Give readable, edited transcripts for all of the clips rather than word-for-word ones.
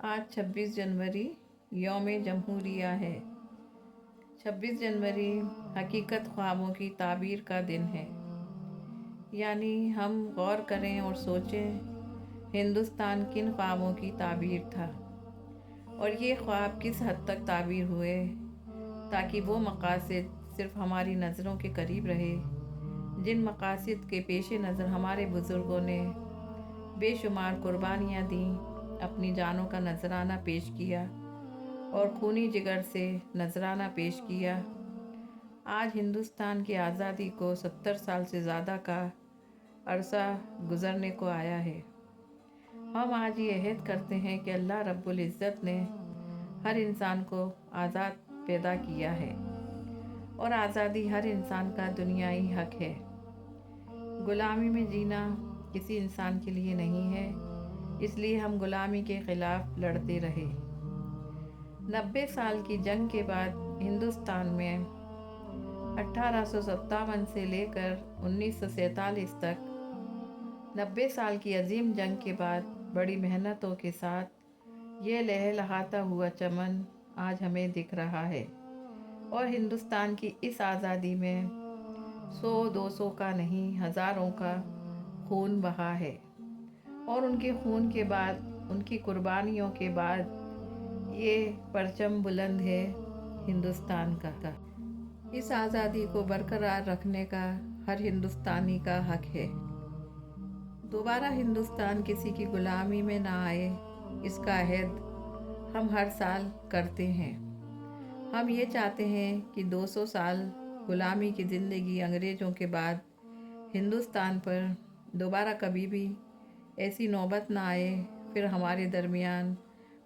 آج 26 جنوری یوم جمہوریہ ہے۔ 26 جنوری حقیقت خوابوں کی تعبیر کا دن ہے۔ یعنی ہم غور کریں اور سوچیں ہندوستان کن خوابوں کی تعبیر تھا اور یہ خواب کس حد تک تعبیر ہوئے تاکہ وہ مقاصد صرف ہماری نظروں کے قریب رہے جن مقاصد کے پیش نظر ہمارے بزرگوں نے بے شمار قربانیاں دیں، اپنی جانوں کا نذرانہ پیش کیا اور خونی جگر سے نذرانہ پیش کیا۔ آج ہندوستان کی آزادی کو 70 سال سے زیادہ کا عرصہ گزرنے کو آیا ہے۔ ہم آج یہ عہد کرتے ہیں کہ اللہ رب العزت نے ہر انسان کو آزاد پیدا کیا ہے اور آزادی ہر انسان کا دنیائی حق ہے۔ غلامی میں جینا کسی انسان کے لیے نہیں ہے، اس لیے ہم غلامی کے خلاف لڑتے رہے۔ 90 سال کی جنگ کے بعد ہندوستان میں 1857 سے لے کر 1947 تک 90 سال کی عظیم جنگ کے بعد بڑی محنتوں کے ساتھ یہ لہلہاتا ہوا چمن آج ہمیں دکھ رہا ہے اور ہندوستان کی اس آزادی میں 100-200 کا نہیں، ہزاروں کا خون بہا ہے اور ان کے خون کے بعد، ان کی قربانیوں کے بعد یہ پرچم بلند ہے ہندوستان کا۔ اس آزادی کو برقرار رکھنے کا ہر ہندوستانی کا حق ہے۔ دوبارہ ہندوستان کسی کی غلامی میں نہ آئے، اس کا عہد ہم ہر سال کرتے ہیں۔ ہم یہ چاہتے ہیں کہ 200 سال غلامی کی زندگی انگریزوں کے بعد ہندوستان پر دوبارہ کبھی بھی ایسی نوبت نہ آئے، پھر ہمارے درمیان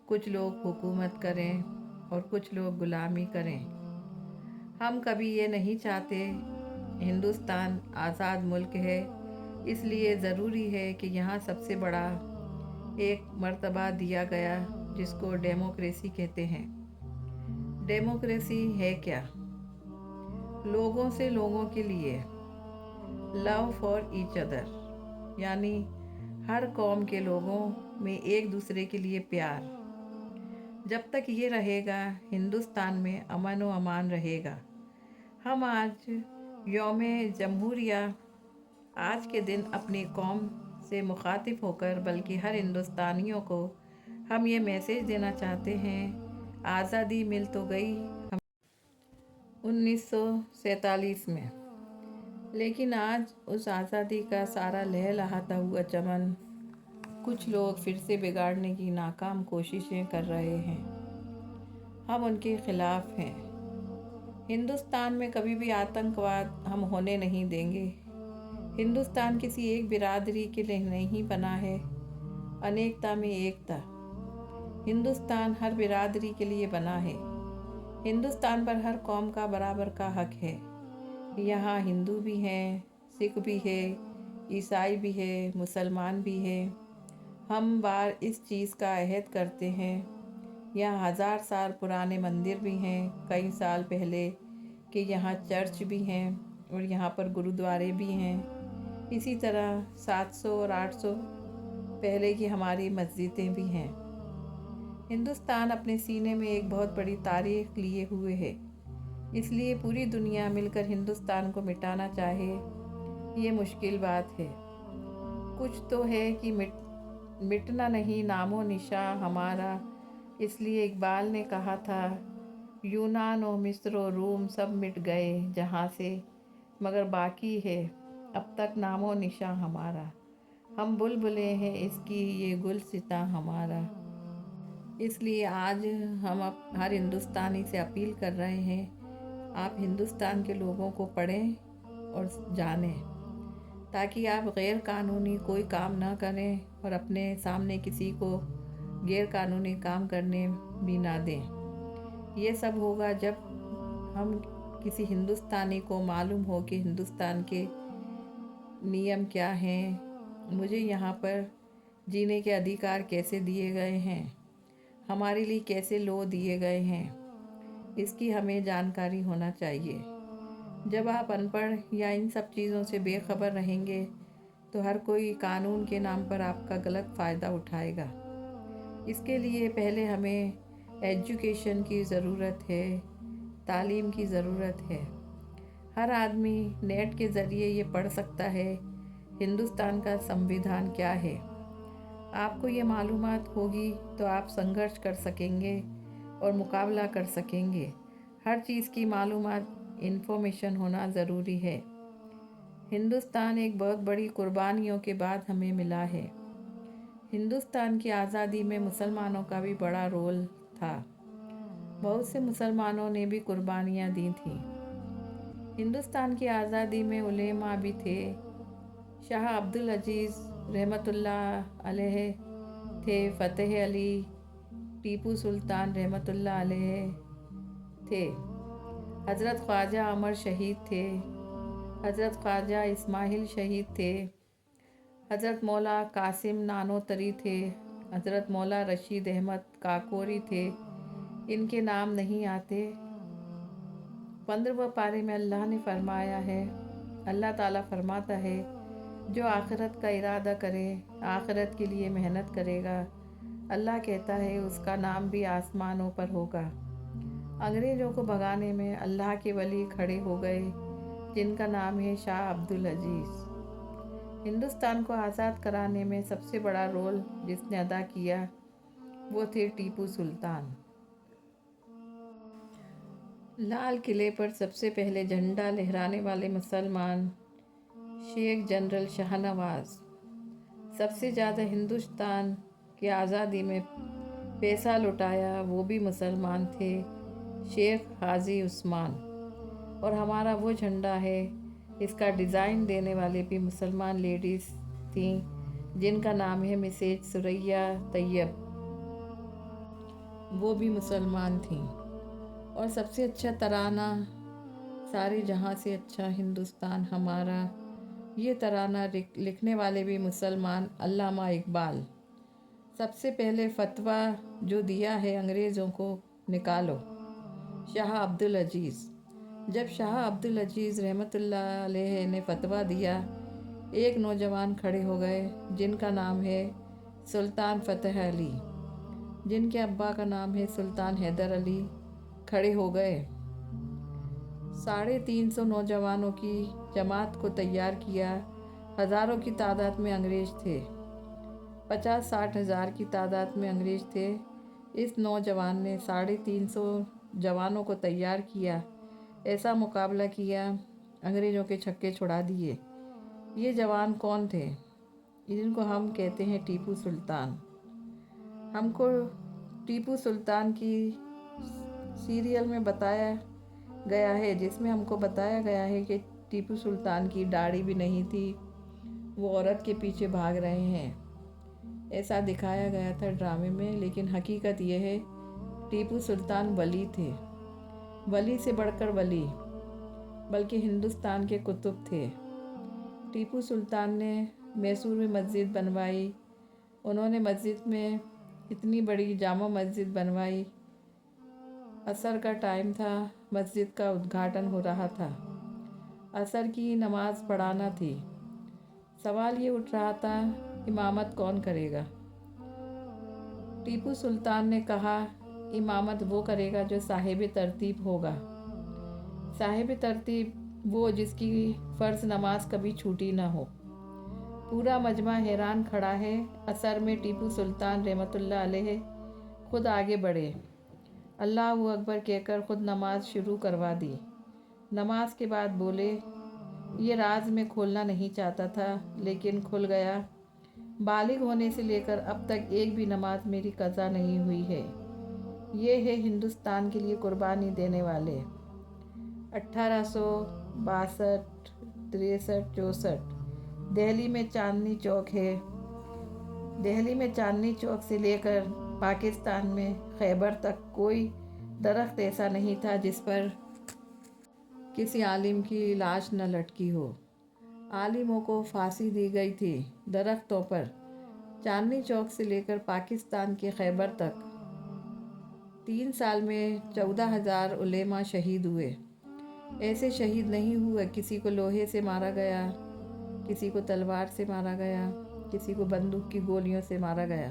کچھ لوگ حکومت کریں اور کچھ لوگ غلامی کریں۔ ہم کبھی یہ نہیں چاہتے۔ ہندوستان آزاد ملک ہے، اس لیے ضروری ہے کہ یہاں سب سے بڑا ایک مرتبہ دیا گیا جس کو ڈیموکریسی کہتے ہیں۔ ڈیموکریسی ہے کیا؟ لوگوں سے لوگوں کے لیے، لو فار ایچ ادر، یعنی ہر قوم کے لوگوں میں ایک دوسرے کے لیے پیار۔ جب تک یہ رہے گا ہندوستان میں امن و امان رہے گا۔ ہم آج یوم جمہوریہ، آج کے دن اپنی قوم سے مخاطب ہو کر بلکہ ہر ہندوستانیوں کو ہم یہ میسیج دینا چاہتے ہیں، آزادی مل تو گئی 1947 میں، لیکن آج اس آزادی کا سارا لہلہاتا ہوا چمن کچھ لوگ پھر سے بگاڑنے کی ناکام کوششیں کر رہے ہیں۔ ہم ان کے خلاف ہیں۔ ہندوستان میں کبھی بھی آتنکواد ہم ہونے نہیں دیں گے۔ ہندوستان کسی ایک برادری کے لیے نہیں بنا ہے، انیکتا میں ایکتا۔ ہندوستان ہر برادری کے لیے بنا ہے۔ ہندوستان پر ہر قوم کا برابر کا حق ہے۔ یہاں ہندو بھی ہیں، سکھ بھی ہے، عیسائی بھی ہے، مسلمان بھی ہے۔ ہم بار اس چیز کا عہد کرتے ہیں۔ یہاں 1000 سال پرانے مندر بھی ہیں، کئی سال پہلے کہ یہاں چرچ بھی ہیں اور یہاں پر گرودوارے بھی ہیں۔ اسی طرح 700 اور 800 پہلے کی ہماری مسجدیں بھی ہیں۔ ہندوستان اپنے سینے میں ایک بہت بڑی تاریخ لیے ہوئے ہے، اس لیے پوری دنیا مل کر ہندوستان کو مٹانا چاہے یہ مشکل بات ہے۔ کچھ تو ہے کہ مٹنا نہیں نام و نشاں ہمارا، اس لیے اقبال نے کہا تھا، یونان و مصر و روم سب مٹ گئے جہاں سے، مگر باقی ہے اب تک نام و نشاں ہمارا، ہم بلبلیں ہیں اس کی یہ گلستاں ہمارا۔ اس لیے آج ہم ہر ہندوستانی سے اپیل کر رہے ہیں، آپ ہندوستان کے لوگوں کو پڑھیں اور جانیں تاکہ آپ غیر قانونی کوئی کام نہ کریں اور اپنے سامنے کسی کو غیر قانونی کام کرنے بھی نہ دیں۔ یہ سب ہوگا جب ہم کسی ہندوستانی کو معلوم ہو کہ ہندوستان کے نیم کیا ہیں، مجھے یہاں پر جینے کے ادھیکار کیسے دیے گئے ہیں، ہمارے لیے کیسے لو دیے گئے ہیں، اس کی ہمیں جانکاری ہونا چاہیے۔ جب آپ ان پڑھ یا ان سب چیزوں سے بے خبر رہیں گے تو ہر کوئی قانون کے نام پر آپ کا غلط فائدہ اٹھائے گا۔ اس کے لیے پہلے ہمیں ایجوکیشن کی ضرورت ہے، تعلیم کی ضرورت ہے۔ ہر آدمی نیٹ کے ذریعے یہ پڑھ سکتا ہے ہندوستان کا سمویدھان کیا ہے۔ آپ کو یہ معلومات ہوگی تو آپ سنگھرش کر سکیں گے اور مقابلہ کر سکیں گے۔ ہر چیز کی معلومات، انفارمیشن ہونا ضروری ہے۔ ہندوستان ایک بہت بڑی قربانیوں کے بعد ہمیں ملا ہے۔ ہندوستان کی آزادی میں مسلمانوں کا بھی بڑا رول تھا۔ بہت سے مسلمانوں نے بھی قربانیاں دی تھیں۔ ہندوستان کی آزادی میں علماء بھی تھے۔ شاہ عبد العزیز رحمۃ اللہ علیہ تھے، فتح علی، ٹیپو سلطان رحمۃ اللہ علیہ تھے، حضرت خواجہ عمر شہید تھے، حضرت خواجہ اسماعیل شہید تھے، حضرت مولا قاسم نانوتری تھے، حضرت مولا رشید احمد کاکوری تھے۔ ان کے نام نہیں آتے۔ 15 پارے میں اللہ نے فرمایا ہے، اللہ تعالیٰ فرماتا ہے جو آخرت کا ارادہ کرے، آخرت کے لیے محنت کرے گا، اللہ کہتا ہے اس کا نام بھی آسمانوں پر ہوگا۔ انگریزوں کو بھگانے میں اللہ کے ولی کھڑے ہو گئے جن کا نام ہے شاہ عبد العزیز۔ ہندوستان کو آزاد کرانے میں سب سے بڑا رول جس نے ادا کیا وہ تھے ٹیپو سلطان۔ لال قلعے پر سب سے پہلے جھنڈا لہرانے والے مسلمان شیخ جنرل شاہ نواز۔ سب سے زیادہ ہندوستان کی آزادی میں پیسہ لٹایا وہ بھی مسلمان تھے، شیخ حاجی عثمان۔ اور ہمارا وہ جھنڈا ہے، اس کا ڈیزائن دینے والے بھی مسلمان لیڈیز تھیں جن کا نام ہے مسز ثریا طیب، وہ بھی مسلمان تھیں۔ اور سب سے اچھا ترانہ، سارے جہاں سے اچھا ہندوستان ہمارا، یہ ترانہ لکھنے والے بھی مسلمان، علامہ اقبال۔ سب سے پہلے فتویٰ جو دیا ہے انگریزوں کو، نکالو، شاہ عبد العزیز۔ جب شاہ عبد العزیز رحمۃ اللہ علیہ نے فتویٰ دیا، ایک نوجوان کھڑے ہو گئے جن کا نام ہے سلطان فتح علی، جن کے ابا کا نام ہے سلطان حیدر علی، کھڑے ہو گئے۔ 350 نوجوانوں کی جماعت کو تیار کیا۔ ہزاروں کی تعداد میں انگریز تھے، 50-60 ہزار کی تعداد میں انگریز تھے۔ اس نوجوان نے 350 جوانوں کو تیار کیا، ایسا مقابلہ کیا، انگریزوں کے چھکے چھڑا دیے۔ یہ جوان کون تھے؟ جن کو ہم کہتے ہیں ٹیپو سلطان۔ ہم کو ٹیپو سلطان کی سیریل میں بتایا گیا ہے، جس میں ہم کو بتایا گیا ہے کہ ٹیپو سلطان کی داڑھی بھی نہیں تھی، وہ عورت کے پیچھے بھاگ رہے ہیں، ایسا دکھایا گیا تھا ڈرامے میں۔ لیکن حقیقت یہ ہے ٹیپو سلطان ولی تھے، ولی سے بڑھ کر ولی، بلکہ ہندوستان کے قطب تھے۔ ٹیپو سلطان نے میسور میں مسجد بنوائی، انہوں نے مسجد میں اتنی بڑی جامع مسجد بنوائی، عصر کا ٹائم تھا، مسجد کا ادگھاٹن ہو رہا تھا، عصر کی نماز پڑھانا تھی۔ سوال یہ اٹھ رہا تھا امامت کون کرے گا؟ ٹیپو سلطان نے کہا امامت وہ کرے گا جو صاحب ترتیب ہوگا۔ صاحب ترتیب وہ جس کی فرض نماز کبھی چھوٹی نہ ہو۔ پورا مجمع حیران کھڑا ہے۔ عصر میں ٹیپو سلطان رحمۃ اللہ علیہ خود آگے بڑھے، اللہ اکبر کہہ کر خود نماز شروع کروا دی۔ نماز کے بعد بولے، یہ راز میں کھولنا نہیں چاہتا تھا لیکن کھل گیا، بالغ ہونے سے لے کر اب تک ایک بھی نماز میری قضا نہیں ہوئی ہے۔ یہ ہے ہندوستان کے لیے قربانی دینے والے۔ 1862، 63، 64 دہلی میں چاندنی چوک ہے۔ دہلی میں چاندنی چوک سے لے کر پاکستان میں خیبر تک کوئی درخت ایسا نہیں تھا جس پر کسی عالم کی لاش نہ لٹکی ہو۔ عالموں کو پھانسی دی گئی تھی درختوں پر۔ چاندنی چوک سے لے کر پاکستان کے خیبر تک 3 سال میں 14,000 علماء شہید ہوئے۔ ایسے شہید نہیں ہوئے، کسی کو لوہے سے مارا گیا، کسی کو تلوار سے مارا گیا، کسی کو بندوق کی گولیوں سے مارا گیا۔